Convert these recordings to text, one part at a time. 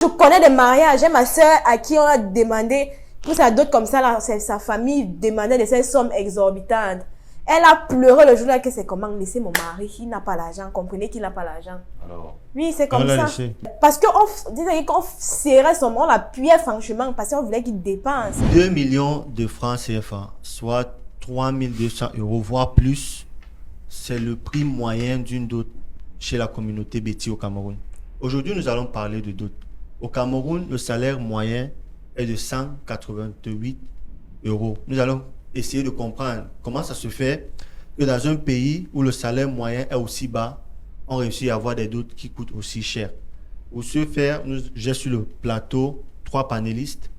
Je connais des mariages. J'ai ma soeur à qui on a demandé, pour sa dot comme ça, là, sa famille demandait de ces sommes exorbitantes. Elle a pleuré le jour-là que c'est comment laisser mon mari, il n'a pas l'argent. Comprenez qu'il n'a pas l'argent. Alors, Oui, c'est comme ça. Laissé. Parce qu'on disait qu'on serrait son on l'appuyait franchement parce qu'on voulait qu'il dépense. 2 millions de francs CFA, soit 3200 euros, voire plus, c'est le prix moyen d'une dot chez la communauté Béti au Cameroun. Aujourd'hui, nous allons parler de dot. Au Cameroun, le salaire moyen est de 188 euros. Nous allons essayer de comprendre comment ça se fait que dans un pays où le salaire moyen est aussi bas, on réussit à avoir des dots qui coûtent aussi cher. Pour ce faire, j'ai sur le plateau 3 panélistes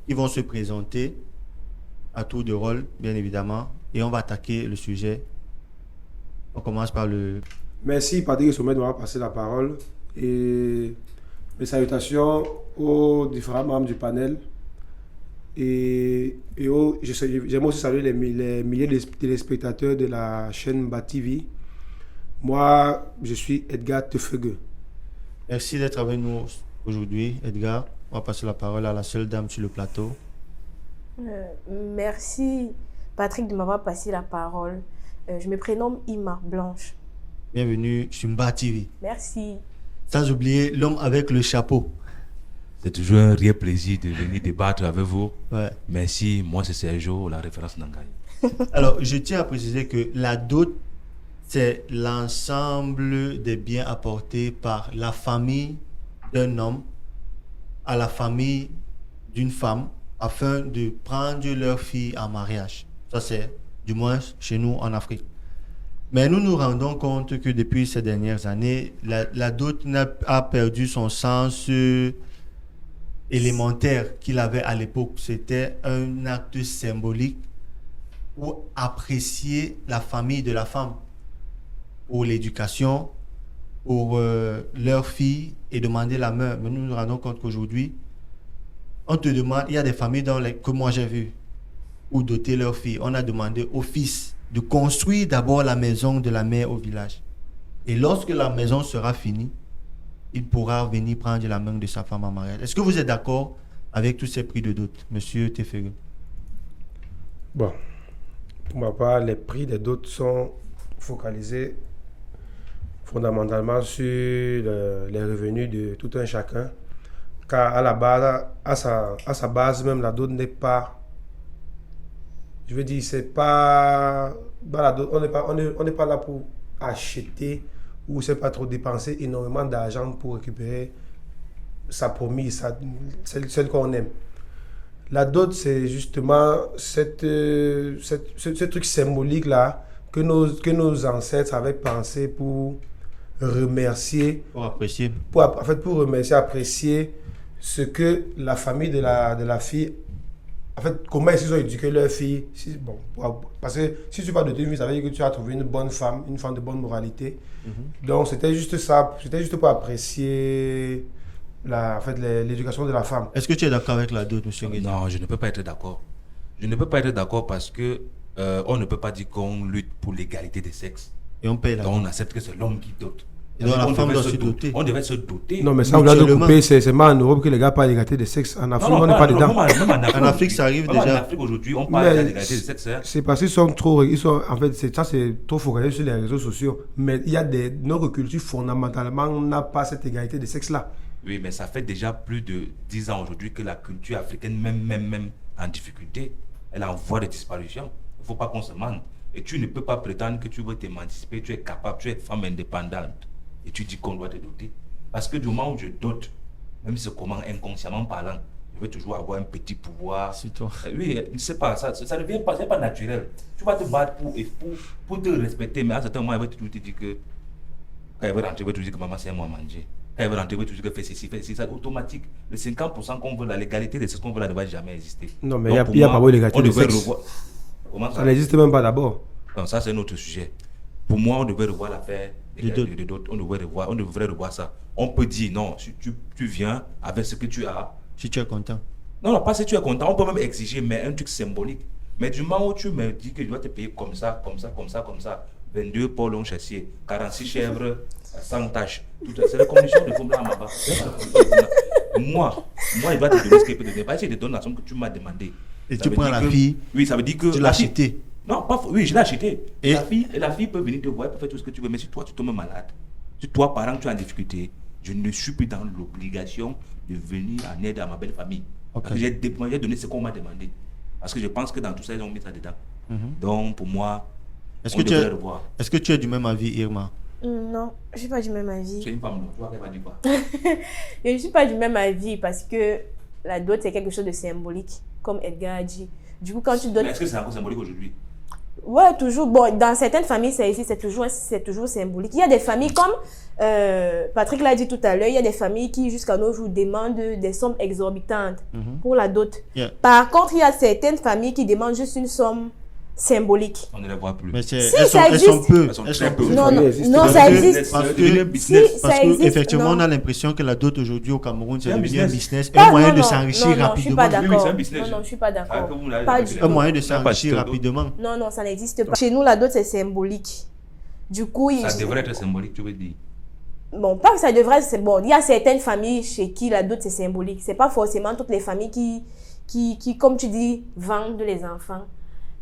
qui vont se présenter à tour de rôle, bien évidemment, et on va attaquer le sujet. On commence par le... Merci Patrick Sommet de m'avoir passé la parole et mes salutations aux différents membres du panel. J'aimerais aussi saluer les milliers de téléspectateurs de la chaîne Bat TV. Moi, je suis Edgar Tefeugue. Merci d'être avec nous aujourd'hui, Edgar. On va passer la parole à la seule dame sur le plateau. Merci Patrick de m'avoir passé la parole. Je me prénomme Ima Blanche. Bienvenue sur Bat TV. Merci. Sans oublier l'homme avec le chapeau. C'est toujours un réel plaisir de venir débattre avec vous. Ouais. Merci, moi c'est Sergio, la référence Nangaï. Alors, je tiens à préciser que la dot, c'est l'ensemble des biens apportés par la famille d'un homme à la famille d'une femme afin de prendre leur fille en mariage. Ça, c'est du moins chez nous en Afrique. Mais nous nous rendons compte que depuis ces dernières années, la dot a perdu son sens élémentaire qu'il avait à l'époque. C'était un acte symbolique pour apprécier la famille de la femme, pour l'éducation, pour leur fille et demander la main. Mais nous nous rendons compte qu'aujourd'hui, on te demande, il y a des familles que moi j'ai vues, où doter leur fille. On a demandé au fils de construire d'abord la maison de la mère au village. Et lorsque la maison sera finie, il pourra venir prendre la main de sa femme en mariage. Est-ce que vous êtes d'accord avec tous ces prix de dot, monsieur Tefeugue? Bon, pour ma part, les prix des dots sont focalisés fondamentalement sur les revenus de tout un chacun. Car à la base, à sa base même, la dot n'est pas... Je veux dire, c'est pas... On n'est pas là pour acheter ou c'est pas trop dépenser énormément d'argent pour récupérer sa promise, celle qu'on aime. La dot, c'est justement ce truc symbolique-là que nos ancêtres avaient pensé pour remercier, Pour apprécier. pour remercier, apprécier ce que la famille de la fille, en fait, comment ils ont éduqué leur fille. Parce que si tu parles de deux, ça veut dire que tu as trouvé une bonne femme, une femme de bonne moralité. Donc c'était juste ça, c'était juste pour apprécier l'éducation de la femme. Est-ce que tu es d'accord avec la dot, monsieur Nguyen? Non, je ne peux pas être d'accord. Je ne peux pas être d'accord parce que on ne peut pas dire qu'on lutte pour l'égalité des sexes. Et on paye la Donc dot. on accepte que c'est l'homme qui dote. Et donc la On femme devait doit se se doter. On devait se doter. Non, mais ça, on doit Mutuellement. couper, c'est seulement en Europe que les gars parlent d'égalité des sexes. En Afrique, on n'est pas dedans. En Afrique, ça arrive déjà. En Afrique aujourd'hui, on parle Mais d'égalité des sexes. Hein. c'est parce qu'ils sont trop, en fait, c'est trop focalisé sur les réseaux sociaux. Mais il y a notre culture fondamentalement n'a pas cette égalité de sexe-là. Oui, mais ça fait déjà plus de 10 ans aujourd'hui que la culture africaine, même en difficulté, elle est en voie de disparition. Il ne faut pas qu'on se mente. Et tu ne peux pas prétendre que tu veux t'émanciper, tu es capable, tu es femme indépendante. Et tu dis qu'on doit te doter. Parce que du moment où je dote, même si c'est comment inconsciemment parlant, je veux toujours avoir un petit pouvoir. C'est toi. Oui, c'est pas ça, ça ne vient pas, c'est pas naturel. Tu vas te battre pour te respecter, mais à un certain moment, elle va toujours te dire que quand elle veut rentrer, elle va toujours dire que maman, c'est moi à manger. Quand elle veut rentrer, elle va toujours dire que fais ceci, c'est automatique. Le 50% qu'on veut, la légalité de ce qu'on veut là ne va jamais exister. Non, mais Donc, il n'y a pour pas moi, d'égalité on de devrait sexe. revoir. Comment Ça n'existe même pas d'abord. Non, ça c'est un autre sujet. Pour moi, on devrait revoir l'affaire Les deux. de dot. On devrait revoir ça. On peut dire non, si tu viens avec ce que tu as. Si tu es content. Non, pas si tu es content. On peut même exiger, mais un truc symbolique. Mais du moment où tu me dis que je dois te payer comme ça, 22 pour long chassier, 46 chèvres, 100 tâches, c'est les conditions de Fumla Maba. moi, je dois te donner ce que je peux te donner. Parce que je te donne la somme que tu m'as demandé. Et Ça tu veut prends dire la que- fille, Oui, ça veut dire que. tu la l'as fille- achetée. Non, oui, je l'ai acheté. Et- La fille peut venir te voir, elle peut faire tout ce que tu veux, mais si toi, tu tombes malade, si toi, parent, tu es en difficulté, je ne suis plus dans l'obligation de venir en aide à ma belle famille. Ok. Parce que j'ai donné ce qu'on m'a demandé. Parce que je pense que dans tout ça, ils ont mis ça dedans. Donc, pour moi, Est-ce on que, tu devrait es, le voir. est-ce que tu es du même avis, Irma? Non, je suis pas du même avis. C'est une femme, donc, tu vois qu'elle va dire quoi. Je ne suis pas du même avis parce que la dot, c'est quelque chose de symbolique, comme Edgar a dit. Du coup, quand tu donnes... Mais est-ce que c'est encore symbolique aujourd'hui? Ouais, toujours. Bon, dans certaines familles, c'est toujours symbolique. Il y a des familles comme Patrick l'a dit tout à l'heure, il y a des familles qui, jusqu'à nos jours, demandent des sommes exorbitantes pour la dot. Yeah. Par contre, il y a certaines familles qui demandent juste une somme symbolique. On ne les voit plus. Mais c'est, Si, elles, sont, ça elles sont existe. peu. Elles sont Elles très sont peu. peu. Non, famille non, existe. non, Parce ça que- existe. Parce C'est que- devenu un business. Si, Parce ça que existe, effectivement, non. on a l'impression que la dot aujourd'hui au Cameroun, c'est C'est un devenu un business. business, Pas- un moyen non, de non, s'enrichir non, non, je suis rapidement. pas Oui, oui, d'accord. c'est un business. Non, non, je suis pas Ah, d'accord. que vous l'avez Pas fait du de tout. Un moyen de Ça passe s'enrichir tout. rapidement. Non, non, ça n'existe pas. Chez nous, la dot, c'est symbolique. Du coup, Ça devrait être symbolique, tu veux dire. bon, pas que ça devrait, c'est bon. Il y a certaines familles chez qui la dot, c'est symbolique. C'est pas forcément toutes les familles qui, comme tu dis, vendent les enfants.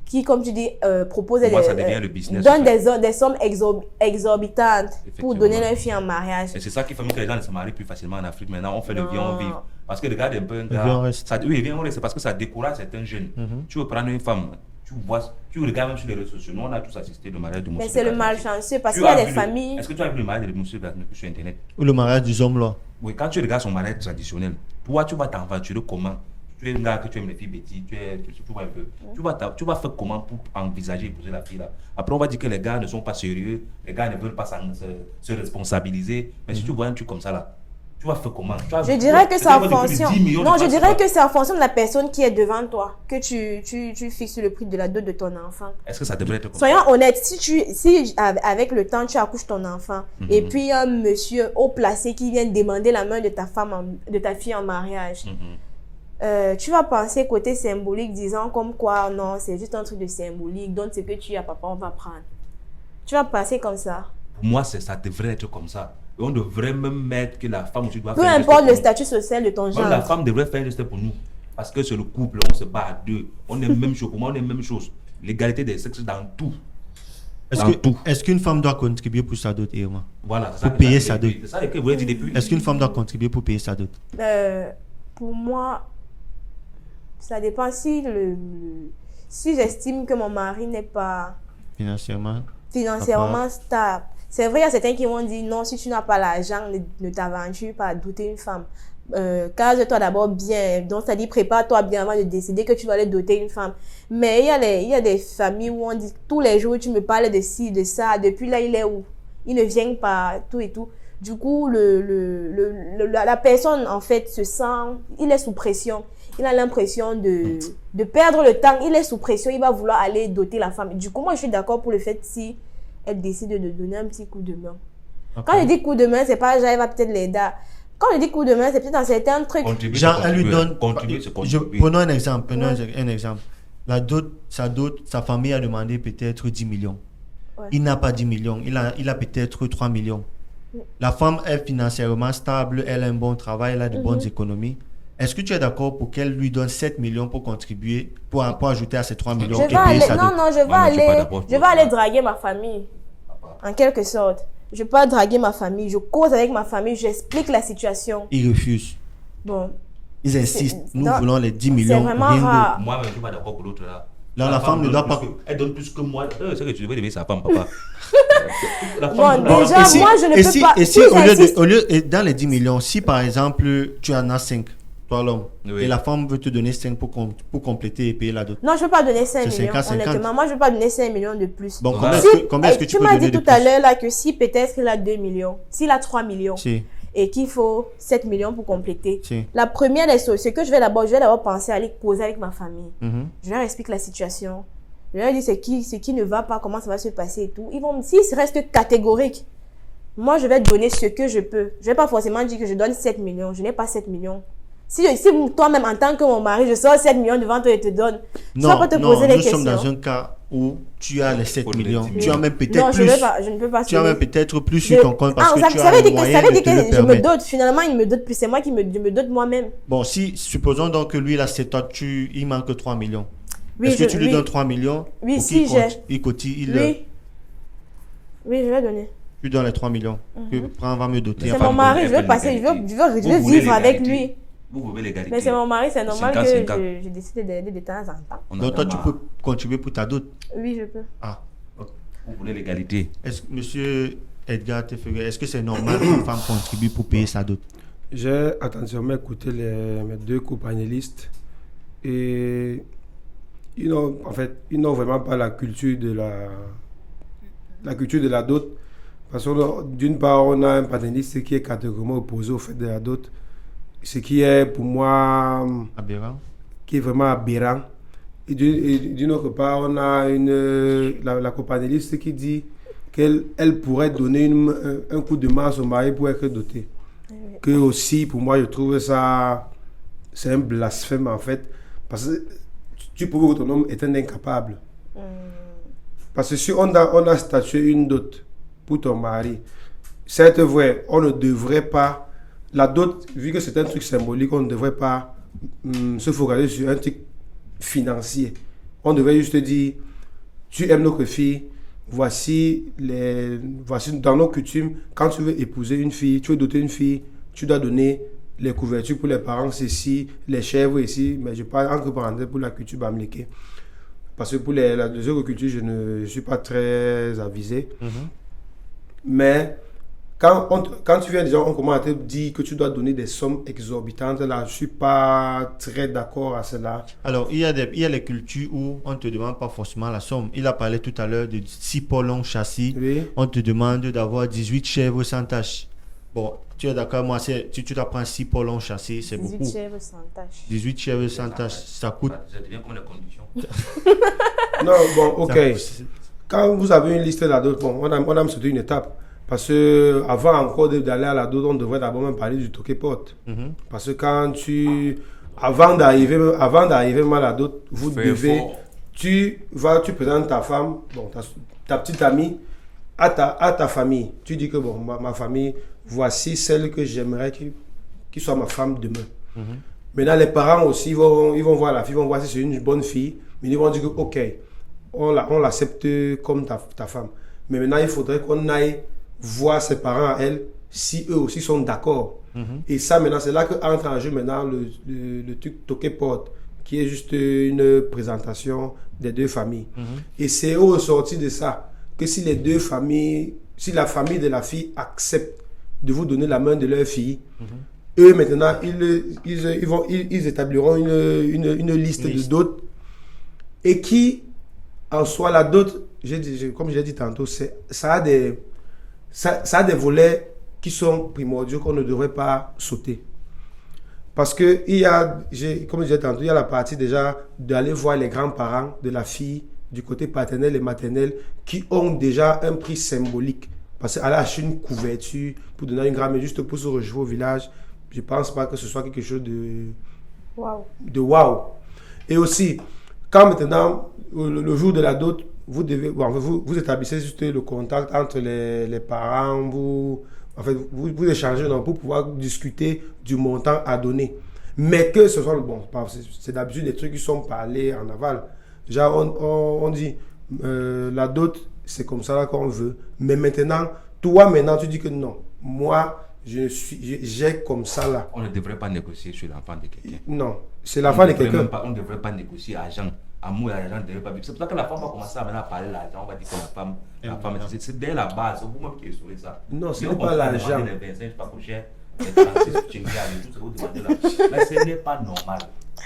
Qui, comme tu dis, proposent Pour moi, ça devient le business, donnent en fait. des sommes exorbitantes pour Effectivement. donner leur fille en mariage. Et c'est ça qui fait que les gens ne se marient plus facilement en Afrique. Maintenant, on fait le Non. viens, on vive. Parce que regarde un peu un viens, on gars. reste. Oui, viens, on reste. C'est parce que ça décourage certains jeunes. Tu veux prendre une femme, tu regardes même sur les réseaux sociaux. Nous, on a tous assisté au mariage de Moussa. Mais c'est le malchanceux parce Tu qu'il y a as des vu le- familles. Est-ce que tu as vu le mariage de Moussa sur Internet? Ou le mariage des hommes là. Oui, quand tu regardes son mariage traditionnel, toi, tu vas t'aventurer comment? Tu es un gars que tu aimes les filles bêtises, tu vois un peu. Tu vas faire comment pour envisager épouser la fille là? Après, on va dire que les gars ne sont pas sérieux, les gars ne veulent pas se responsabiliser. Mais si tu vois un truc comme ça là, tu vas faire comment? Je dirais que c'est en Tu vas fonction. dépenser 10 millions de Non, je francs dirais CFA. que c'est en fonction de la personne qui est devant toi que tu fixes le prix de la dot de ton enfant. Est-ce que ça devrait être comme Soyons honnêtes, si avec le temps tu accouches ton enfant et puis il y a un monsieur haut placé qui vient demander la main de ta de ta fille en mariage, tu vas penser côté symbolique disant comme quoi non, c'est juste un truc de symbolique, donne ce que tu as, papa, on va prendre. Tu vas penser comme ça. Pour moi, ça devrait être comme ça. Et on devrait même mettre que la femme aussi doit Peu faire un geste importe le pour nous. statut social de ton Même la genre. femme devrait faire un geste pour nous. Parce que c'est le couple, on se bat à deux. On est même chose. Pour moi, on est même chose. L'égalité des sexes dans tout. Dans tout. Est-ce qu'une femme doit contribuer pour sa dot, Irma? Voilà, c'est ça. Pour que payer ça sa dot. C'est ça que vous avez dit depuis. Est-ce qu'une femme doit contribuer pour payer sa dot? Pour moi, ça dépend si j'estime que mon mari n'est pas Financièrement? financièrement stable. C'est vrai, il y a certains qui vont dire non, si tu n'as pas l'argent, ne t'aventure pas à doter une femme. Case-toi d'abord bien. Donc, c'est-à-dire, prépare-toi bien avant de décider que tu vas aller doter une femme. Mais il y a des familles où on dit tous les jours, tu me parles de ci, de ça. Depuis là, il est où? Il ne vient pas, tout et tout. Du coup, la personne, en fait, se sent, il est sous pression. Il a l'impression de perdre le temps. Il est sous pression. Il va vouloir aller doter la femme. Du coup, moi, je suis d'accord pour le fait si elle décide de donner un petit coup de main. Okay. Quand je dis coup de main, c'est pas genre, elle va peut-être l'aider. Quand je dis coup de main, c'est peut-être dans certains trucs. Contribuer, Genre, c'est elle lui contribuer. donne. Contribuer, c'est contribuer. Prenons un exemple. Un exemple. La dot, sa famille a demandé peut-être 10 millions. Ouais. Il n'a pas 10 millions. Il a peut-être 3 millions. La femme est financièrement stable. Elle a un bon travail. Elle a de bonnes économies. Est-ce que tu es d'accord pour qu'elle lui donne 7 millions pour contribuer, pour ajouter à ces 3 millions Je et vais payer aller, sa non, dot? non, je vais Moi, je suis pas d'accord pour ça. aller draguer ma famille. En quelque sorte. Je vais pas draguer ma famille. Je cause avec ma famille. J'explique la situation. Ils refusent. Bon. Ils insistent. Nous non, voulons les 10 c'est millions. vraiment rien d'autre. rare. Moi, je ne suis pas d'accord pour l'autre là. Là, la femme ne donne doit plus pas- que- Elle donne plus que moi. C'est que tu devrais lever sa femme, papa. La Bon, femme doit- déjà, moi, je ne et peux si, pas. Et si Si au j'insiste- lieu, et dans les 10 millions, si par exemple tu en as 5, toi l'homme, Oui. et la femme veut te donner 5 pour compléter et payer la dot. Non, je ne veux pas donner 5 C'est millions. 50-50. honnêtement, moi, je ne veux pas donner 5 millions de plus. Bon, Ouais. combien est-ce que tu peux m'as donner dit de tout à plus? l'heure là que si peut-être il a 2 millions, s'il a 3 millions Si, et qu'il faut 7 millions pour compléter. si. La première des choses, c'est que je vais d'abord penser à aller causer avec ma famille. Mhm. Je leur explique la situation. Je leur dis ce qui ne va pas, comment ça va se passer et tout. Ils vont, s'ils restent catégoriques, moi je vais donner ce que je peux. Je ne vais pas forcément dire que je donne 7 millions. Je n'ai pas 7 millions. Si toi-même, en tant que mon mari, je sors 7 millions devant toi et te donne, tu vas Non, pas te non, poser des nous sommes questions. dans un cas où tu as les 7 Faut millions. le Tu as même peut-être Non, plus. je ne peux pas. Tu as même peut-être plus Je- sur ton compte parce que tu ça as veut les dire que, moyens ça veut de dire te le que je me permettre. dote. Finalement, il me dote plus. C'est moi qui me dote moi-même. Bon, si, supposons donc que lui, là, c'est toi, il manque 3 millions. Oui, Est-ce que tu lui oui. donnes 3 millions Oui, pour si, qu'il j'ai. il cotise, Oui. Oui, je vais donner. tu donnes les 3 millions. Que prends, va me doter. y a C'est pas mon de mari, je problème. veux passer, je veux Vous voulez vivre avec l'égalité. lui. Vous voulez l'égalité. Mais c'est mon mari, c'est normal 50-50. que je décide d'aider de temps en temps. On en Donc toi, a tu marre. peux contribuer pour ta dot. Oui, je peux. Ah. Vous voulez l'égalité. Monsieur Edgar Tefere, est-ce que c'est normal qu'une femme contribue pour payer sa dot? J'ai attentivement écouté mes deux co-panélistes et ils n'ont vraiment pas la culture de la dot. Parce que d'une part, on a un panéliste qui est catégoriquement opposé au fait de la dot, ce qui est pour moi Aberrant. qui est vraiment aberrant. Et d'une autre part, on a la copanéliste qui dit qu'elle pourrait donner un coup de main à son mari pour être dotée. Que aussi, pour moi, je trouve ça, c'est un blasphème en fait. Parce que tu prouves que ton homme est un incapable. Parce que si on a statué une dot pour ton mari, c'est vrai, on ne devrait pas, la dot, vu que c'est un truc symbolique, on ne devrait pas se focaliser sur un truc financier. On devrait juste dire, tu aimes notre fille, voici dans nos coutumes, quand tu veux épouser une fille, tu veux doter une fille, tu dois donner les couvertures pour les parents, c'est ici, les chèvres ici, mais je parle entre parenthèses pour la culture bamléké. Parce que pour les autres cultures, je ne suis pas très avisé. Mais quand tu viens déjà, on commence à te dire que tu dois donner des sommes exorbitantes, là, je ne suis pas très d'accord à cela. Alors, il y a les cultures où on ne te demande pas forcément la somme. Il a parlé tout à l'heure de 6 polons châssis. Oui. On te demande d'avoir 18 chèvres sans tache. Bon, tu es d'accord, moi, si tu t'apprends 6 polons châssis, c'est 18 beaucoup. chèvres sans tache. 18 chèvres sans tache, ça coûte. Ça devient comme les conditions. Non, bon, ok. ça- Quand vous avez une liste de la dot, bon, on a sauté une étape. Parce que avant encore d'aller à la dot, on devrait d'abord même parler du toquepot. Mhm. Parce que avant d'arriver même à la dot, vous Fais devez, effort. tu présentes ta femme, bon, ta petite amie, à ta famille. Tu dis que bon, ma famille, voici celle que j'aimerais qui soit ma femme demain. Maintenant, les parents aussi, ils vont voir la fille, ils vont voir si c'est une bonne fille, mais ils vont dire que ok, on l'accepte comme ta femme. Mais maintenant, il faudrait qu'on aille voir ses parents à elle, si eux aussi sont d'accord. Et ça, maintenant, c'est là que entre en jeu maintenant le truc toquepot, qui est juste une présentation des deux familles. Et c'est au ressorti de ça que si la famille de la fille accepte de vous donner la main de leur fille, eux maintenant, ils établiront une liste de dot et qui, en soi, la dot, comme j'ai dit tantôt, ça a des volets qui sont primordiaux qu'on ne devrait pas sauter. Parce que comme je disais tantôt, il y a la partie déjà d'aller voir les grands-parents de la fille du côté paternel et maternel qui ont déjà un prix symbolique. Parce qu'aller acheter une couverture pour donner une grand-mère juste pour se rejouer au village, je ne pense pas que ce soit quelque chose de waouh. Et aussi, quand maintenant, le jour de la dot, vous établissez juste le contact entre les parents, vous échangez pour pouvoir discuter du montant à donner. Mais que ce soit, c'est d'habitude des trucs qui sont parlés en aval. Déjà, on dit, la dot, c'est comme ça là qu'on veut. Mais maintenant, tu dis que non. Moi, j'ai comme ça là. On ne devrait pas négocier sur l'enfant de quelqu'un. Non, c'est l'enfant de quelqu'un. On ne devrait pas négocier argent. Amour et l'argent ne devrait pas. C'est pour ça que la femme va commencer à parler de l'argent. On va dire que la femme c'est dès la base. C'est vous-même qui essorez ça. Non, ce n'est pas l'argent. Les 25, pas trop cher. Les 36, tout ce que vous demandez là. Mais ce n'est pas normal.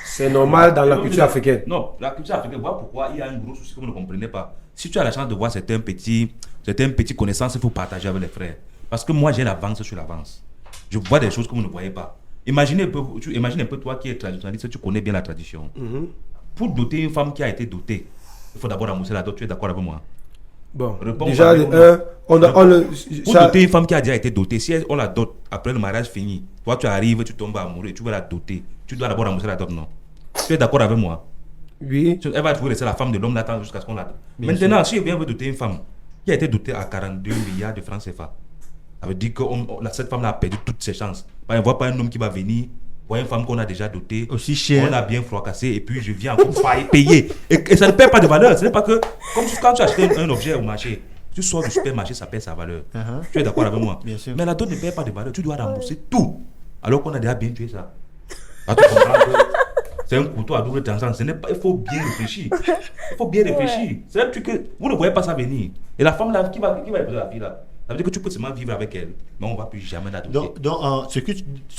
C'est normal dans la culture africaine. Non, la culture africaine, voilà pourquoi il y a un gros souci que vous ne comprenez pas. Si tu as la chance de voir certaines petites connaissances, il faut partager avec les frères. Parce que moi, j'ai l'avance sur l'avance. Je vois des choses que vous ne voyez pas. Imagine un peu toi qui es traditionnaliste, tu connais bien la tradition. Pour doter une femme qui a été dotée, il faut d'abord amorcer la dot. Tu es d'accord avec moi? Bon, Réponds déjà, pour doter une femme qui a déjà été dotée, si on la dote, après le mariage fini, toi tu arrives, tu tombes amoureux, tu veux la doter, tu dois d'abord amorcer la dot, non? Tu es d'accord avec moi? Oui. Elle va trouver que c'est la femme de l'homme l'attend jusqu'à ce qu'on la. Bien Maintenant, si elle vient doter une femme qui a été dotée à 42 milliards de francs CFA, ça veut dire que cette femme-là a perdu toutes ses chances. On ne voit pas un homme qui va venir, voit une femme qu'on a déjà dotée, Aussi cher. on a bien fracassé, et puis je viens encore payer. Et ça ne perd pas de valeur. Ce n'est pas que, comme quand tu achètes un objet au marché, tu sors du supermarché, ça perd sa valeur. Tu es d'accord avec moi? Bien sûr. Mais la dot ne perd pas de valeur, tu dois rembourser tout. Alors qu'on a déjà bien tué ça. Là, tu comprends que c'est un couteau à double tranchant. Il faut bien réfléchir. Il faut bien réfléchir. C'est un truc que vous ne voyez pas ça venir. Et la femme là, qui va épouser la fille là, ça veut dire que tu peux seulement vivre avec elle, mais on ne va plus jamais la doter. Donc, ce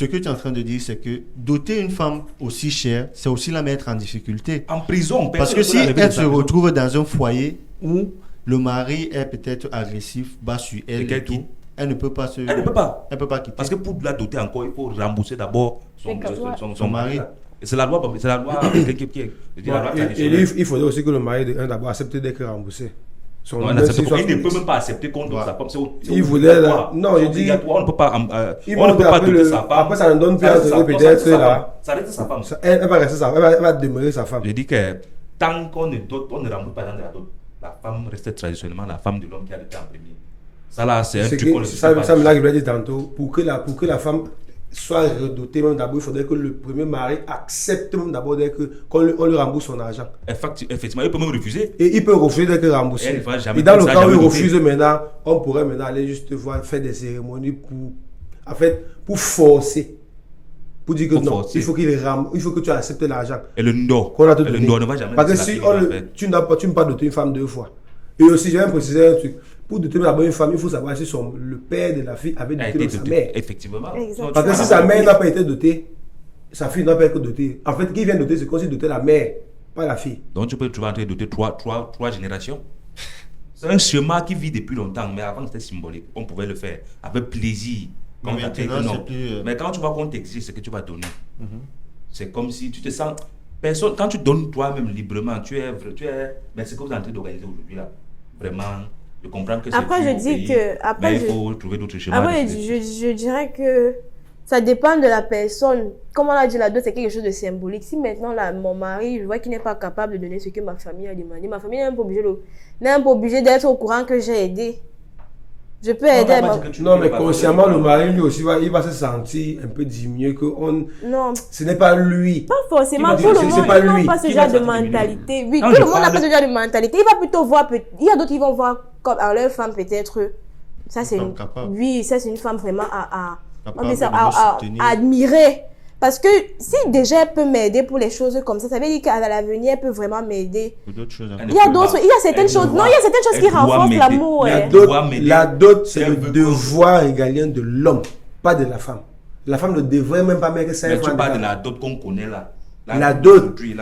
que tu es en train de dire, c'est que doter une femme aussi chère, c'est aussi la mettre en difficulté. En prison, Parce que si elle se retrouve dans un foyer où le mari est peut-être agressif, bas sur elle et tout, elle ne peut pas se... Elle ne peut pas. Elle peut pas quitter. Parce que pour la doter encore, il faut rembourser d'abord son mari. Et c'est la loi américaine qui est. Il faudrait aussi que le mari de un d'abord accepte d'être remboursé. Il ne peut même pas accepter qu'on dote sa femme. Il voulait non, je dis on ne peut pas doter sa femme. Après ça ne donne plus à peut-être là. Ça reste sa femme. Elle va rester elle va demeurer sa femme. Je dis que tant qu'on ne dote, on ne rembourse pas dans la dot. La femme reste traditionnellement la femme de l'homme qui a été en premier. Ça là, c'est un truc qu'on ne sait pas. Ça me l'a dit tantôt. Pour que la femme soit redotée, même d'abord, il faudrait que le premier mari accepte même d'abord qu'on lui rembourse son argent. Effectivement, il peut même refuser. Et il peut refuser d'être remboursé. Et dans le cas où il refuse maintenant, on pourrait maintenant aller juste faire des cérémonies pour forcer. Pour dire que non, il faut que tu acceptes l'argent. Et le ndo ne va jamais. Parce que si tu ne peux pas doter une femme 2 fois. Et aussi, j'ai même précisé un truc. Pour doter d'abord une femme, il faut savoir si le père de la fille avait doté sa mère. Effectivement. Parce que si sa mère n'a pas été dotée, sa fille n'a pas été dotée. En fait, qui vient doter, c'est comme si doter la mère, pas la fille. Donc tu vas en train de doter trois générations. C'est un schéma qui vit depuis longtemps, mais avant c'était symbolique. On pouvait le faire avec plaisir. Mais quand tu vois qu'on t'exige ce que tu vas donner, c'est comme si tu te sens... Quand tu donnes toi-même librement, mais c'est que vous êtes en train d'organiser aujourd'hui là. Vraiment, je comprends que c'est... Après, je dis que... Mais il faut trouver d'autres schémas. Après, je dirais que ça dépend de la personne. Comme on a dit, la dot, c'est quelque chose de symbolique. Si maintenant, là, mon mari, je vois qu'il n'est pas capable de donner ce que ma famille a demandé, ma famille n'est même pas obligée d'être au courant que j'ai aidé. Je peux aider. Non, mais consciemment, le mari, lui aussi, il va se sentir un peu diminué que non. Ce n'est pas lui. Pas forcément. Tout le monde n'a pas ce genre de mentalité. Oui, tout le monde n'a pas ce genre de mentalité. Il va plutôt voir... Il y a d'autres qui vont voir comme à leur femme peut-être... Ça, c'est une femme vraiment à admirer. Parce que si déjà elle peut m'aider pour les choses comme ça veut dire qu'à l'avenir elle peut vraiment m'aider. Il y a certaines choses qui renforcent l'amour. La dot, c'est le devoir régalien de l'homme, pas de la femme. La femme ne devrait même pas mettre 5 francs. Mais tu parles de la dot qu'on connaît là. La dot d'aujourd'hui.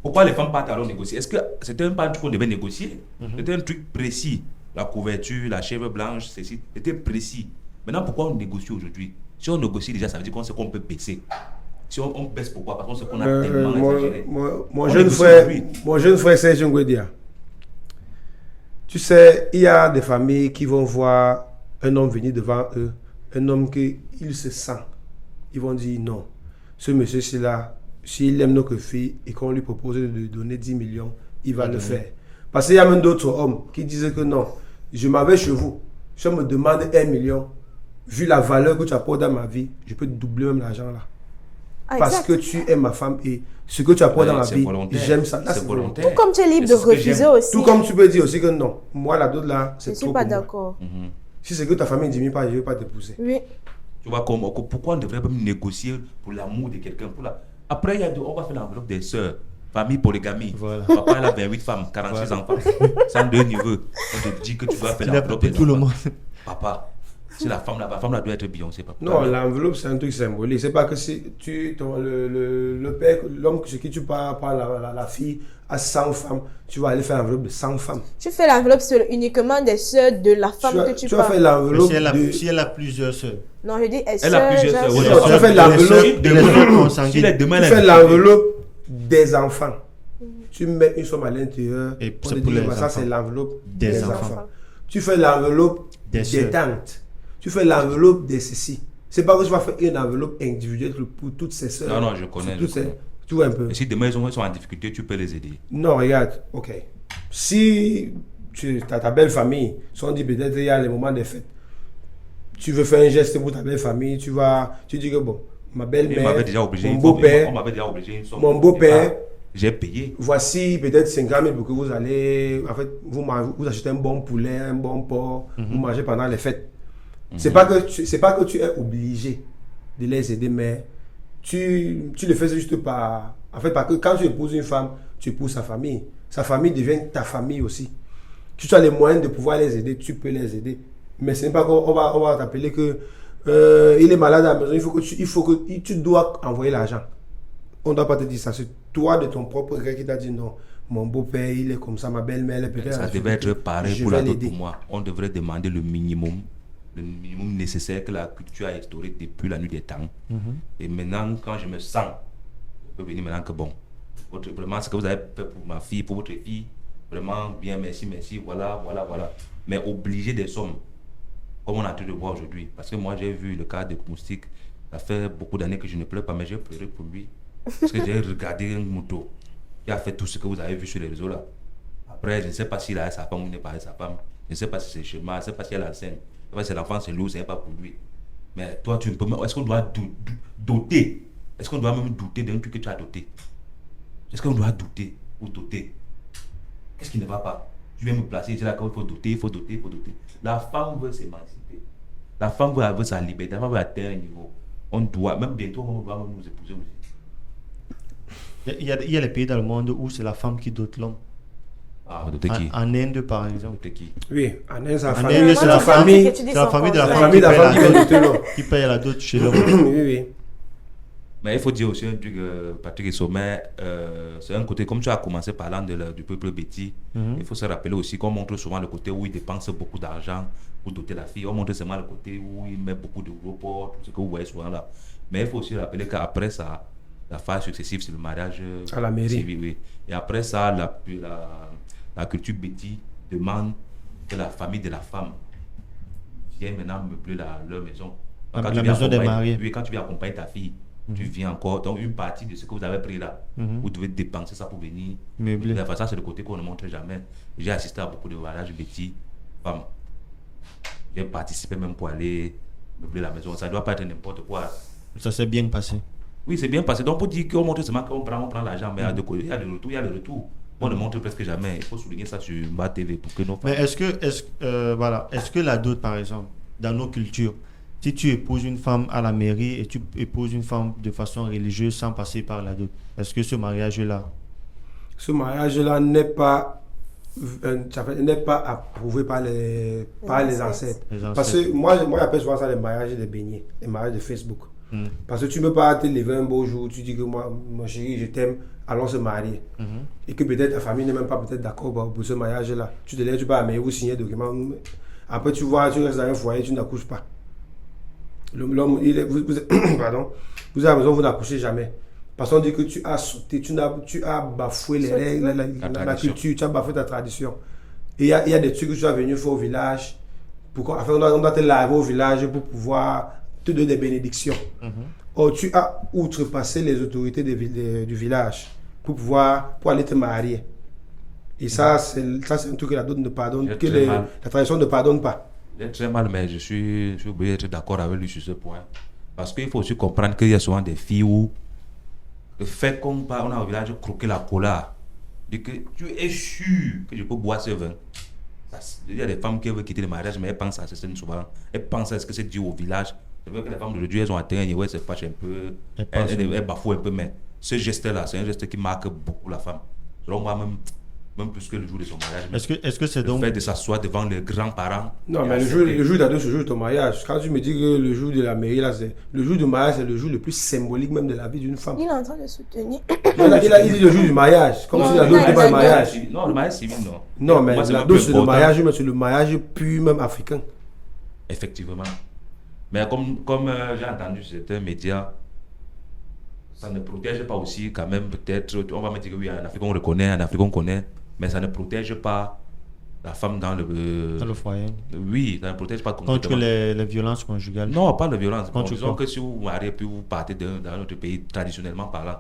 Pourquoi les femmes partent alors négocier? Est-ce que c'était pas un truc qu'on devait négocier? C'était un truc précis. La couverture, la chèvre blanche, c'était précis. Maintenant, pourquoi on négocie aujourd'hui? Si on négocie déjà, ça veut dire qu'on sait qu'on peut baisser. Si on baisse, pourquoi? Parce qu'on sait qu'on a tellement exagéré. Mon jeune frère Serge Ngwedia, tu sais, il y a des familles qui vont voir un homme venir devant eux, un homme qu'il se sent. Ils vont dire non, ce monsieur-là, s'il aime notre fille et qu'on lui propose de donner 10 millions, il va le faire. Parce qu'il y a même d'autres hommes qui disent que non, je m'en vais chez vous, si on me demande 1 million, vu la valeur que tu apportes dans ma vie, je peux doubler même l'argent là. Parce que tu aimes ma femme et ce que tu apportes dans ma vie, j'aime ça. C'est volontaire. Tout comme tu es libre de refuser aussi. Tout comme tu peux dire aussi que non, moi la dot là, c'est trop. Je ne suis pas d'accord. Si c'est que ta famille ne diminue pas, je ne vais pas t'épouser. Oui. Tu vois, pourquoi on devrait même négocier pour l'amour de quelqu'un? Après, on va faire l'enveloppe des sœurs. Famille polygamie. Voilà. Papa, il a 28 femmes, 46 enfants. C'est en 2 niveaux. On te dit que tu dois faire l'enveloppe des tout le monde. Papa. Si la femme là doit être Beyoncé. Non, l'enveloppe c'est un truc symbolique. C'est pas que si le père, l'homme chez qui tu parles, la fille a 100 femmes, tu vas aller faire l'enveloppe de 100 femmes. Tu fais l'enveloppe uniquement des sœurs de la femme que tu parles. Tu vas faire l'enveloppe si elle a plusieurs sœurs. Non, je dis elle a plusieurs sœurs. Tu vas faire l'enveloppe tu fais l'enveloppe des enfants. Tu mets une somme à l'intérieur. Et pour ça c'est l'enveloppe des enfants. Tu fais l'enveloppe des tantes. Tu fais l'enveloppe de ceci. C'est pas que tu vas faire une enveloppe individuelle pour toutes ces sœurs. Non, je connais. Tu vois un peu. Et si demain ils sont en difficulté, tu peux les aider. Non, regarde, ok. Si tu as ta belle famille, si on dit peut-être il y a les moments des fêtes, tu veux faire un geste pour ta belle famille, tu dis que bon, ma On belle-mère, m'avait déjà obligé. mon On beau-père, m'avait déjà obligé une somme. mon beau-père, J'ai payé. voici peut-être 50 000 pour que vous allez, en fait, vous achetez un bon poulet, un bon porc, vous mangez pendant les fêtes. C'est pas que tu es obligé de les aider, mais tu le fais juste par... En fait, parce que quand tu épouses une femme, tu épouses sa famille. Sa famille devient ta famille aussi. Tu as les moyens de pouvoir les aider, tu peux les aider. Mais ce n'est pas qu'on va t'appeler que il est malade à la maison, il faut que tu dois envoyer l'argent. On ne doit pas te dire ça. C'est toi de ton propre gré qui t'a dit non. Mon beau-père, il est comme ça, ma belle-mère, elle est peut-être... Ça devait être pareil Je pour vais la dot l'aider. pour moi. On devrait demander le minimum nécessaire que la culture a instauré depuis la nuit des temps. Et maintenant, quand je me sens, je peux venir maintenant que bon, vraiment ce que vous avez fait pour ma fille, pour votre fille, vraiment bien, merci, voilà. Mais obliger des sommes, comme on a en train de voir aujourd'hui. Parce que moi, j'ai vu le cas de Moustique, ça fait beaucoup d'années que je ne pleure pas, mais j'ai pleuré pour lui. Parce que j'ai regardé un moto qui a fait tout ce que vous avez vu sur les réseaux là. Après, je ne sais pas s'il a sa femme ou il n'est pas avec sa femme. Je ne sais pas si c'est chez moi, je ne sais pas s'il y a la scène. Je ne sais pas si l'enfant c'est lourd, ce n'est pas pour lui. Mais toi, tu ne peux même. Est-ce qu'on doit doter? Est-ce qu'on doit même douter d'un truc que tu as doté? Est-ce qu'on doit douter ou doter? Qu'est-ce qui ne va pas? Tu viens me placer, c'est là qu'il faut doter, il faut doter. La femme veut s'émanciper. La femme veut sa liberté, la femme veut atteindre un niveau. On doit, même bientôt, on doit même nous épouser aussi. Il y a les pays dans le monde où c'est la femme qui dote l'homme. Ah, doter qui? En Inde, par exemple. Doter qui? Oui, en Inde, c'est la En famille. Inde, c'est la famille. C'est C'est la famille de la La femme famille de la femme qui qui va paye doter l'homme. qui paye la dot chez l'homme. Oui. Mais il faut dire aussi un truc, Patrick et Sommet, c'est un côté, comme tu as commencé parlant du peuple bêtis, il faut se rappeler aussi qu'on montre souvent le côté où il dépense beaucoup d'argent pour doter la fille. On montre seulement le côté où il met beaucoup de gros porcs, tout ce que vous voyez souvent là. Mais il faut aussi rappeler qu'après ça, la phase successive, c'est le mariage À la mairie. civil, oui. Et après ça, la culture bêtis demande que la famille de la femme vienne maintenant meubler leur maison. La tu viens maison des accompagner- mariés. Oui, quand tu viens accompagner ta fille, tu viens encore. Donc, une partie de ce que vous avez pris là, vous devez dépenser ça pour venir Meubler. Enfin, ça, c'est le côté qu'on ne montre jamais. J'ai assisté à beaucoup de mariages bêtis femmes. J'ai participé même pour aller meubler la maison. Ça ne doit pas être n'importe quoi. Ça s'est bien passé. Oui, c'est bien passé. Donc, pour dire qu'on montre seulement qu'on prend l'argent, mais il y a le retour. On ne montre presque jamais. Il faut souligner ça sur Ma TV pour que nos femmes. Mais est-ce que la dot, par exemple, dans nos cultures, si tu épouses une femme à la mairie et tu épouses une femme de façon religieuse sans passer par la dot, est-ce que ce mariage-là, Ce mariage-là n'est pas approuvé par les ancêtres. Les ancêtres. Parce que moi j'appelle souvent ça les mariages des beignets, les mariages de Facebook. Parce que tu ne peux pas te lever un beau jour, tu dis que moi, mon chéri, je t'aime, allons se marier. Et que peut-être ta famille n'est même pas peut-être d'accord pour ce mariage-là. Tu te lèves, tu vas à la mairie, vous signez un document. Après, tu vois, tu restes dans un foyer, tu n'accouches pas. L'homme, pardon, vous à la maison, vous n'accouchez jamais. Parce qu'on dit que tu as sauté, tu as bafoué les règles, la culture, tu as bafoué ta tradition. Et il y a des trucs que tu as venu faire au village. Enfin, on doit te laver au village pour pouvoir te donner des bénédictions. Or, tu as outrepassé les autorités du village pour aller te marier. Et ça, c'est un truc que la dot ne pardonne, que la tradition ne pardonne pas. J'ai très mal, mais je suis obligé d'être d'accord avec lui sur ce point. Parce qu'il faut aussi comprendre qu'il y a souvent des filles où le fait qu'on a au village croquer la cola, dit que tu es sûr que je peux boire ce vin. Il y a des femmes qui veulent quitter le mariage, mais elles pensent à ce souvent. Elles pensent à ce que c'est dû au village. C'est vrai que les femmes d'aujourd'hui, elles ont atteint un niveau, elles se fâchent un peu, elles bafouent un peu, mais ce geste-là, c'est un geste qui marque beaucoup la femme. Selon moi, même plus que le jour de son mariage. est-ce que c'est Le donc fait de s'asseoir devant les grands-parents. Non, mais le jour d'adieu, c'est le jour de ton mariage. Quand tu me dis que le jour de la mairie, là, le jour du mariage, c'est le jour le plus symbolique même de la vie d'une femme. Il est en train de soutenir. Il dit le jour du mariage, comme si la dot n'était pas le mariage. Non, le mariage civil, non. Non, mais Moi, c'est la même dot, plus c'est le important. mariage, mais c'est le mariage pur, même africain. Effectivement. Mais comme j'ai entendu certains médias, ça ne protège pas aussi quand même peut-être, on va me dire que oui, en Afrique on reconnaît, en Afrique on connaît, mais ça ne protège pas la femme dans le foyer Oui, ça ne protège pas contre complètement. les violences conjugales? Non, pas de violence. Contre Disons quoi? que si vous vous mariez puis vous partez dans un autre pays, traditionnellement parlant,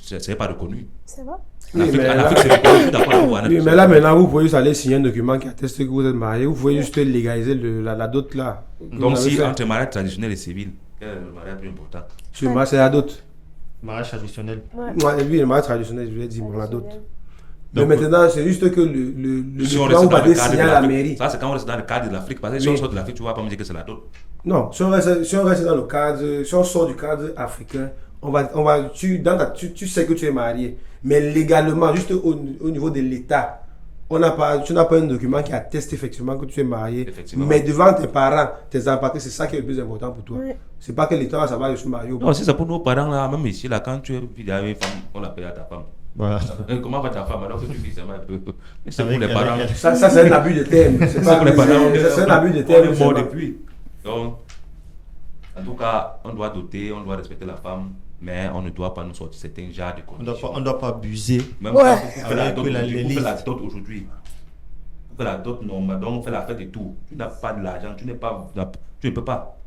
c'est pas reconnu. C'est vrai. En Afrique, c'est reconnu. Je suis d'accord avec vous, Annette. Oui, mais là maintenant, vous pouvez juste aller signer un document qui atteste que vous êtes marié. Vous pouvez juste légaliser la dot là. Donc, si entre mariage traditionnel et civil, quel est le mariage plus important? Sur le mariage, c'est la dot. Mariage traditionnel. Ouais, lui, le mariage traditionnel, je lui ai dit, bon, la dot. Mais Donc, maintenant, c'est juste que le Si on document, reste vous dans le allez cadre signer de à la l'Afrique, mairie. ça c'est quand on reste dans le cadre de l'Afrique. Parce que si on sort de l'Afrique, tu ne vas pas me dire que c'est la dot. Non, si on reste dans le cadre, si on sort du cadre africain, tu sais que tu es marié. Mais légalement, juste au niveau de l'État, tu n'as pas un document qui atteste effectivement que tu es marié. Mais devant tes parents, tes enfants, c'est ça qui est le plus important pour toi. Oui. C'est pas que l'État va savoir que je suis marié ou pas. Non, si c'est pour nos parents, là, même ici, là, quand tu es fidèle à une femme, on l'appelle à ta femme. Voilà. Comment va ta femme alors que tu vis seulement un peu? C'est Avec pour les elle, parents. elle. Ça c'est un abus de terme. C'est pas Pour les parents, c'est un abus de on terme. est mort depuis. Donc, en tout cas, on doit doter, on doit respecter la femme, mais on ne doit pas nous sortir certains genres de conditions. On doit pas abuser. Même Ouais. quand vous faites la Avec dot la aujourd'hui, vous lélise. faites la dot aujourd'hui. Vous faites la dot normale, donc on fait la fête et tout. Tu n'as pas de l'argent, tu ne peux pas.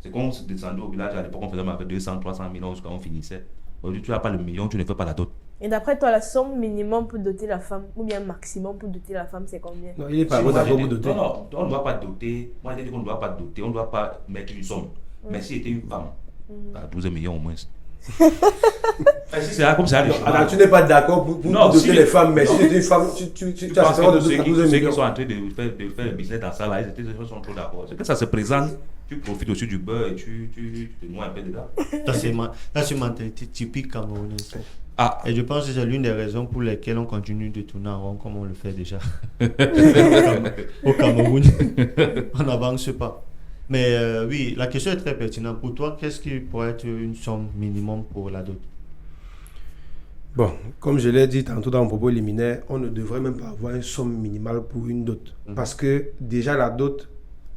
C'est comme on se descendait au village à l'époque, on faisait avec 200, 300 millions jusqu'à on finissait. Aujourd'hui, tu n'as pas le million, tu ne fais pas la dot. Et d'après toi, la somme minimum pour doter la femme, ou bien maximum pour doter la femme, c'est combien? Non, il est pas Si bon moi, d'accord j'ai pour dit- doter. Non, on ne doit pas doter. Moi, j'ai dit qu'on ne doit pas doter, on ne doit pas mettre une somme. Mais si c'était une femme, à 12 millions au moins. Si c'est là, comme ça, les choses. Alors, tu n'es pas d'accord pour Non, doter si- les femmes, mais si non. tu es une femme, tu Je as pense seulement que de ceux 12 qui millions. sont en train de faire le business dans ça, là, ils sont trop d'accord. C'est que ça se présente, tu profites aussi du beurre et tu te noies un peu dedans. Ça, c'est une mentalité typique camerounaise. Ah, Et je pense que c'est l'une des raisons pour lesquelles on continue de tourner en rond comme on le fait déjà. Au Cameroun, on n'avance pas. Mais oui, la question est très pertinente. Pour toi, qu'est-ce qui pourrait être une somme minimum pour la dot? Bon, comme je l'ai dit tantôt dans mon propos liminaire, on ne devrait même pas avoir une somme minimale pour une dot. Parce que déjà la dot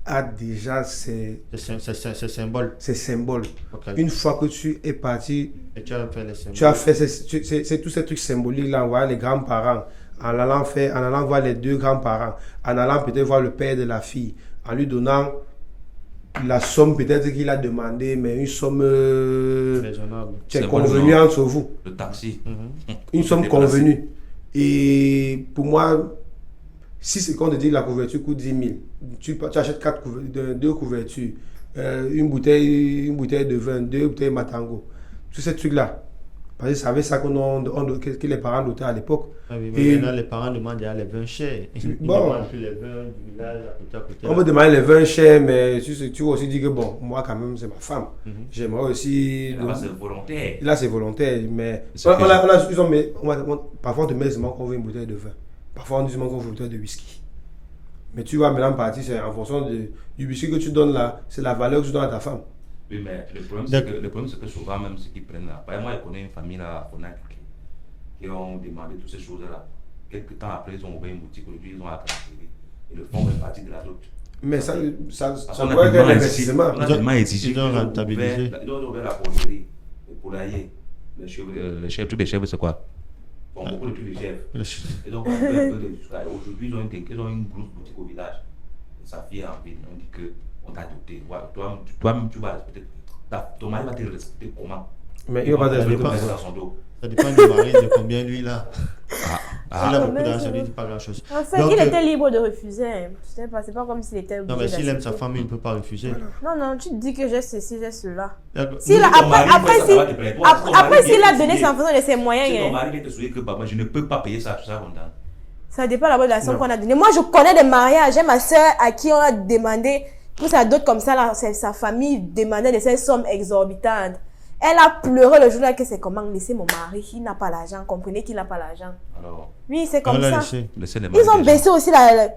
a déjà ses symbole. symboles. Ok. Une fois que tu es parti, Et tu as fait les symboles. tu as fait c'est tous ces trucs symboliques là, en voyant les grands-parents, en allant voir les deux grands-parents, en allant peut-être voir le père de la fille, en lui donnant la somme peut-être qu'il a demandé, mais une somme Raisonnable. qui est C'est convenue bon, entre vous. le taxi. Une somme Déplacé. convenue. Et pour moi, si c'est qu'on te dit que la couverture coûte 10 000, tu achètes deux couvertures, une bouteille de vin, deux bouteilles Matango, tous ces trucs-là. Parce que c'est avec ça que les parents dotaient à l'époque. Ah oui, mais Et- maintenant, les parents demandent déjà les vins chers. Ils Bon. demandent plus les vins du village à côté. On me demande les vins chers, mais tu vas aussi dire que bon, moi quand même, c'est ma femme. J'aimerais aussi. Là, c'est volontaire. Là, c'est volontaire, mais C'est que parfois on te met seulement qu'on veut une bouteille de vin. Parfois on dit seulement qu'on veut une bouteille de whisky. Mais tu vois, maintenant, partie, c'est en fonction du whisky que tu donnes là, c'est la valeur que tu donnes à ta femme. Oui, mais le problème, c'est que souvent, même ceux qui prennent là, par exemple, moi, je connais une famille là, à Conakry, qui ont demandé toutes ces choses-là. Quelques temps après, ils ont ouvert une boutique, aujourd'hui, ils ont accroché. Et le fonds est parti de la dot. Mais ça Parce qu'on pourrait a être un tellement investissement. on a tellement exigé ils ont qu'ils ont rentabilisé. ils ont ouvert la poulaillerie, le poulailler, les chèvres, tous les chèvres, c'est quoi? Bon, beaucoup de tous les chèvres. Et donc, on fait un peu de tout ça. Aujourd'hui, ils ont une grosse boutique au village. Sa fille est en ville. On dit qu'on t'a doté. Ouais, toi-même, tu vas respecter. Ton mari va te respecter comment? Mais il va pas te Ça respecter dépend. pour Dans ça. son dos. Ça dépend du mari, de combien lui là. Ah, Il a Ah, beaucoup mais d'argent, c'est ça lui vrai. dit pas grand chose. En fait, Donc, il était libre de refuser. Hein. C'est pas comme s'il était Non, obligé mais s'il aime sa d'accepter. femme, il ne peut pas refuser. Non, tu te dis que j'ai ceci, j'ai cela. D'accord. S'il a- Si ton mari après, fait ça, si- ça va te plaire. Toi, si ton après, mari s'il vient a te donné souiller, sa façon de ses moyens, si ton hein, mari vient te souiller que bah, moi, je ne peux pas payer ça, ça, on donne. ça dépend d'abord de la somme Non. qu'on a donnée. Moi, je connais des mariages. J'ai ma soeur à qui on a demandé, pour sa dot comme ça, là, sa famille demandait de ces sommes exorbitantes. Elle a pleuré le jour-là que c'est comment laisser mon mari, il n'a pas l'argent. Comprenez qu'il n'a pas l'argent. Alors, Oui, c'est comme On l'a ça. laissé. laissez les Ils maris ont des gens. baissé aussi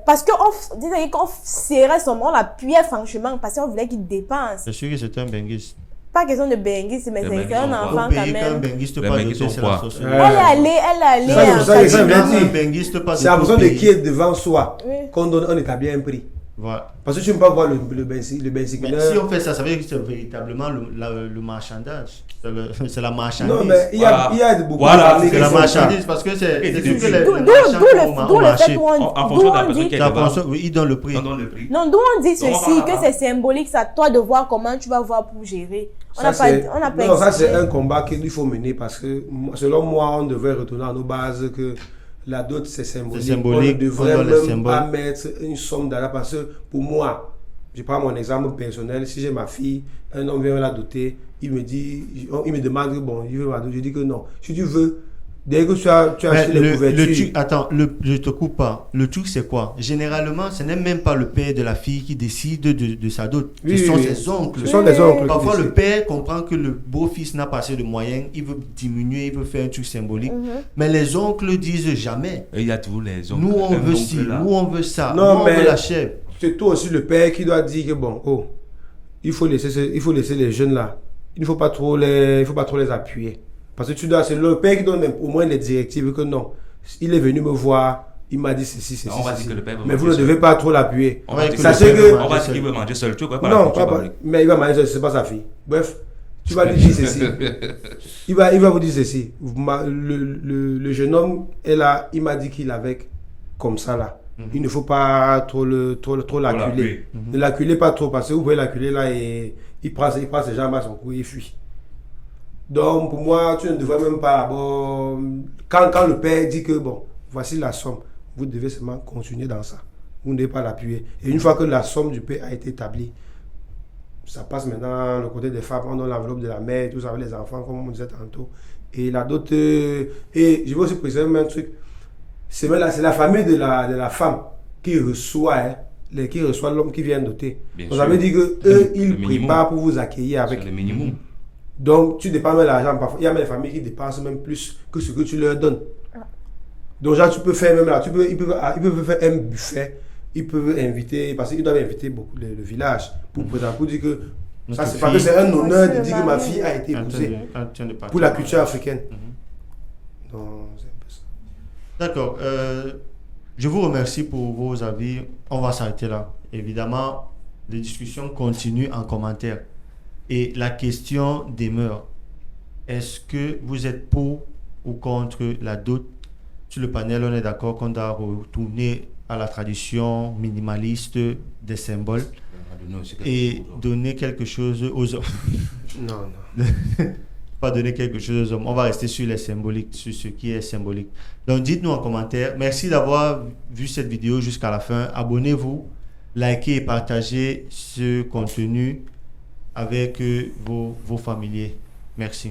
parce qu'on serrait son on l'appuyait franchement parce qu'on voulait qu'il dépense. C'est sûr que c'est un benguiste. Pas question de benguis, mais Les c'est benguis un sont enfant Au quand pays, quand un même. benguiste Les pas benguis doté, sont c'est quoi? la sorcellerie. Ouais. Elle est allée C'est ça, en c'est ça, famille. je l'ai dit. Un benguiste pas C'est en doté fonction au de pays. qui est devant soi Oui. qu'on donne, on établit un prix. Voilà. Parce que tu ne peux pas voir le Mais bensiculeur. si on fait ça, ça veut dire que c'est véritablement le marchandage. C'est la marchandise. Non, mais il y a beaucoup Voilà, de C'est la qui font ça. marchandise parce que c'est sûr que les D'où marchands d'où au le marché. fait où En d'où fonction de la on personne dit... qui est La devant. personne, oui, il donne le prix. On donne le prix. Non, d'où on dit Donc, on ceci, va que là-bas. c'est symbolique, c'est à toi de voir comment tu vas voir pour gérer. On n'a Ça, pas c'est- non, ça c'est expliqué. un combat qu'il faut mener parce que selon moi, on devrait retourner à nos bases que la dot c'est symbolique. C'est symbolique, On ne devrait on donne les même symboles. pas mettre une somme d'argent parce que pour moi, je prends mon exemple personnel, si j'ai ma fille, un homme vient la doter, il me demande que bon, il veut ma dot, je dis que non. Si tu veux, dès que tu as Mais acheté les couvertures, je te coupe pas. Le truc, c'est quoi? Généralement, ce n'est même pas le père de la fille qui décide de sa dot. Oui, Ce oui, sont oui. ses oncles. Ce sont les oncles. qui Parfois, le décident. père comprend que le beau-fils n'a pas assez de moyens, il veut diminuer, il veut faire un truc symbolique. Mhm. Mais les oncles disent jamais. Et il y a toujours les oncles. Nous, on Un veut oncle ci, là. nous, on veut ça. Non, nous, on mais- veut la chair. C'est toi aussi le père qui doit dire que bon, oh, il faut laisser les jeunes là. Il ne faut pas trop les appuyer. Parce que c'est le père qui donne au moins les directives que non. Il est venu me voir, il m'a dit ceci. On va dire ceci. que le père veut Mais vous ne manger devez seul. pas trop l'appuyer. On va dire que Sachez le que- père veut- on va dire qu'il veut manger seul. Tu vois pas la Non, culture pas, biblique. mais il va manger, c'est pas sa fille. Bref, tu vas lui dire ceci. Il va vous dire ceci. Le jeune homme est là, il m'a dit qu'il avait comme ça là. Il ne faut pas trop l'acculer. l'acculer. Ne l'acculez pas trop parce que vous pouvez l'acculer là et il prend ses jambes à son cou et il fuit. Donc pour moi, tu ne devrais même pas d'abord. Quand le père dit que bon, voici la somme, vous devez seulement continuer dans ça. Vous ne devez pas l'appuyer. Et une fois que la somme du père a été établie, ça passe maintenant le côté des femmes, on donne l'enveloppe de la mère, tout ça avec les enfants, comme on disait tantôt. Et la dot. Et je veux aussi préciser un truc. C'est la famille de la femme qui reçoit l'homme qui vient doter. Bien Donc sûr. ça veut dire que eux, Le ils minimum. préparent pour vous accueillir C'est avec. le minimum. Donc tu dépenses même l'argent. Parfois, il y a même des familles qui dépensent même plus que ce que tu leur donnes. Donc genre, tu peux faire même là, ils peuvent faire un buffet. Ils peuvent inviter, parce qu'ils doivent inviter beaucoup le village pour dire que ça c'est parce que c'est un honneur de dire que ma fille a été épousée pour la culture africaine. Donc c'est un peu ça. D'accord. Je vous remercie pour vos avis. On va s'arrêter là. Évidemment, les discussions continuent en commentaire. Et la question demeure. Est-ce que vous êtes pour ou contre la dot? Sur le panel, on est d'accord qu'on doit retourner à la tradition minimaliste des symboles et donner quelque chose aux hommes. Non. Pas donner quelque chose aux hommes. On va rester sur les symboliques, sur ce qui est symbolique. Donc dites-nous en commentaire. Merci d'avoir vu cette vidéo jusqu'à la fin. Abonnez-vous, likez et partagez ce contenu avec vos familiers. Merci.